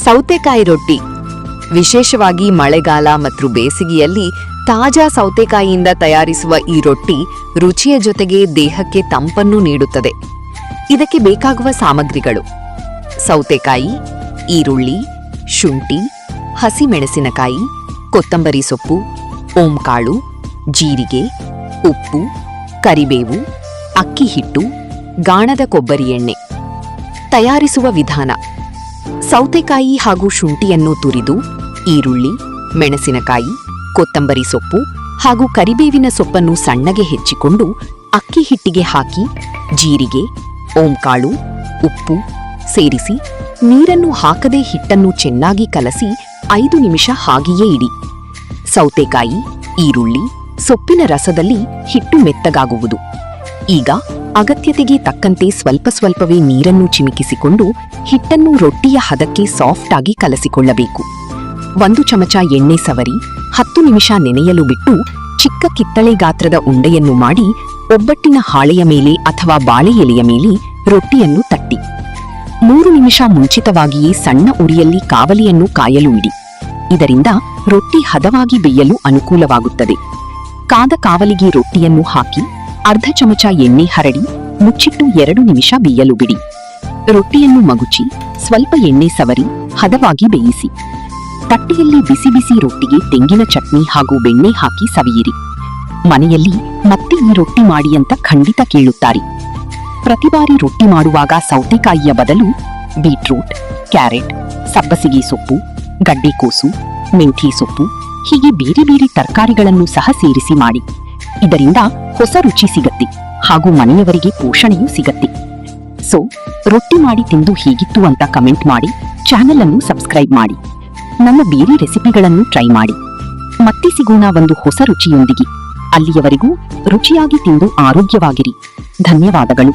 ಸೌತೆಕಾಯಿ ರೊಟ್ಟಿ. ವಿಶೇಷವಾಗಿ ಮಳೆಗಾಲ ಮತ್ತು ಬೇಸಿಗೆಯಲ್ಲಿ ತಾಜಾ ಸೌತೆಕಾಯಿಯಿಂದ ತಯಾರಿಸುವ ಈ ರೊಟ್ಟಿ ರುಚಿಯ ಜೊತೆಗೆ ದೇಹಕ್ಕೆ ತಂಪನ್ನು ನೀಡುತ್ತದೆ. ಇದಕ್ಕೆ ಬೇಕಾಗುವ ಸಾಮಗ್ರಿಗಳು: ಸೌತೆಕಾಯಿ, ಈರುಳ್ಳಿ, ಶುಂಠಿ, ಹಸಿಮೆಣಸಿನಕಾಯಿ, ಕೊತ್ತಂಬರಿ ಸೊಪ್ಪು, ಓಂಕಾಳು, ಜೀರಿಗೆ, ಉಪ್ಪು, ಕರಿಬೇವು, ಅಕ್ಕಿ ಹಿಟ್ಟು, ಗಾಣದ ಕೊಬ್ಬರಿ ಎಣ್ಣೆ. ತಯಾರಿಸುವ ವಿಧಾನ: ಸೌತೆಕಾಯಿ ಹಾಗೂ ಶುಂಠಿಯನ್ನು ತುರಿದು ಈರುಳ್ಳಿ, ಮೆಣಸಿನಕಾಯಿ, ಕೊತ್ತಂಬರಿ ಸೊಪ್ಪು ಹಾಗೂ ಕರಿಬೇವಿನ ಸೊಪ್ಪನ್ನು ಸಣ್ಣಗೆ ಹೆಚ್ಚಿಕೊಂಡು ಅಕ್ಕಿ ಹಿಟ್ಟಿಗೆ ಹಾಕಿ ಜೀರಿಗೆ, ಓಂಕಾಳು, ಉಪ್ಪು ಸೇರಿಸಿ ನೀರನ್ನು ಹಾಕದೆ ಹಿಟ್ಟನ್ನು ಚೆನ್ನಾಗಿ ಕಲಸಿ 5 ನಿಮಿಷ ಹಾಗೆಯೇ ಇಡಿ. ಸೌತೆಕಾಯಿ, ಈರುಳ್ಳಿ, ಸೊಪ್ಪಿನ ರಸದಲ್ಲಿ ಹಿಟ್ಟು ಮೆತ್ತಗಾಗುವುದು. ಈಗ ಅಗತ್ಯತೆಗೆ ತಕ್ಕಂತೆ ಸ್ವಲ್ಪವೇ ನೀರನ್ನು ಚಿಮುಕಿಸಿಕೊಂಡು ಹಿಟ್ಟನ್ನು ರೊಟ್ಟಿಯ ಹದಕ್ಕೆ ಸಾಫ್ಟ್ ಆಗಿ ಕಲಸಿಕೊಳ್ಳಬೇಕು. 1 ಚಮಚ ಎಣ್ಣೆ ಸವರಿ 10 ನಿಮಿಷ ನೆನೆಯಲು ಬಿಟ್ಟು ಚಿಕ್ಕ ಕಿತ್ತಳೆ ಗಾತ್ರದ ಉಂಡೆಯನ್ನು ಮಾಡಿ ಒಬ್ಬಟ್ಟಿನ ಹಾಳೆಯ ಮೇಲೆ ಅಥವಾ ಬಾಳೆ ಎಲೆಯ ಮೇಲೆ ರೊಟ್ಟಿಯನ್ನು ತಟ್ಟಿ 3 ನಿಮಿಷ ಮುಂಚಿತವಾಗಿಯೇ ಸಣ್ಣ ಉರಿಯಲ್ಲಿ ಕಾವಲಿಯನ್ನು ಕಾಯಲು ಇಡಿ. ಇದರಿಂದ ರೊಟ್ಟಿ ಹದವಾಗಿ ಬೇಯಲು ಅನುಕೂಲವಾಗುತ್ತದೆ. ಕಾದ ಕಾವಲಿಗೆ ರೊಟ್ಟಿಯನ್ನು ಹಾಕಿ ಅರ್ಧ ಚಮಚ ಎಣ್ಣೆ ಹರಡಿ ಮುಚ್ಚಿಟ್ಟು 2 ನಿಮಿಷ ಬೇಯಲು ಬಿಡಿ. ರೊಟ್ಟಿಯನ್ನು ಮಗುಚಿ ಸ್ವಲ್ಪ ಎಣ್ಣೆ ಸವರಿ ಹದವಾಗಿ ಬೇಯಿಸಿ. ತಟ್ಟೆಯಲ್ಲಿ ಬಿಸಿ ಬಿಸಿ ರೊಟ್ಟಿಗೆ ತೆಂಗಿನ ಚಟ್ನಿ ಹಾಗೂ ಬೆಣ್ಣೆ ಹಾಕಿ ಸವಿಯಿರಿ. ಮನೆಯಲ್ಲಿ ಮತ್ತೆ ಈ ರೊಟ್ಟಿ ಮಾಡಿ ಅಂತ ಖಂಡಿತ ಕೇಳುತ್ತಾರೆ. ಪ್ರತಿ ಬಾರಿ ರೊಟ್ಟಿ ಮಾಡುವಾಗ ಸೌತೆಕಾಯಿಯ ಬದಲು ಬೀಟ್ರೂಟ್, ಕ್ಯಾರೆಟ್, ಸಬ್ಬಸಿಗೆ ಸೊಪ್ಪು, ಗಡ್ಡೆಕೋಸು, ಮೆಂಥಿ ಸೊಪ್ಪು ಹೀಗೆ ಬೇರೆ ಬೇರೆ ತರಕಾರಿಗಳನ್ನು ಸಹ ಸೇರಿಸಿ ಮಾಡಿ. ಇದರಿಂದ ಹೊಸ ರುಚಿ ಸಿಗತ್ತೆ ಹಾಗೂ ಮನೆಯವರಿಗೆ ಪೋಷಣೆಯೂ ಸಿಗತ್ತೆ. ಸೊ ರೊಟ್ಟಿ ಮಾಡಿ ತಿಂದು ಹೀಗಿತ್ತು ಅಂತ ಕಮೆಂಟ್ ಮಾಡಿ, ಚಾನೆಲ್ ಅನ್ನು ಸಬ್ಸ್ಕ್ರೈಬ್ ಮಾಡಿ. ನನ್ನ ಬೇರೆ ರೆಸಿಪಿಗಳನ್ನು ಟ್ರೈ ಮಾಡಿ. ಮತ್ತೆ ಸಿಗೋಣ ಒಂದು ಹೊಸ ರುಚಿಯೊಂದಿಗೆ. ಅಲ್ಲಿಯವರೆಗೂ ರುಚಿಯಾಗಿ ತಿಂದು ಆರೋಗ್ಯವಾಗಿರಿ. ಧನ್ಯವಾದಗಳು.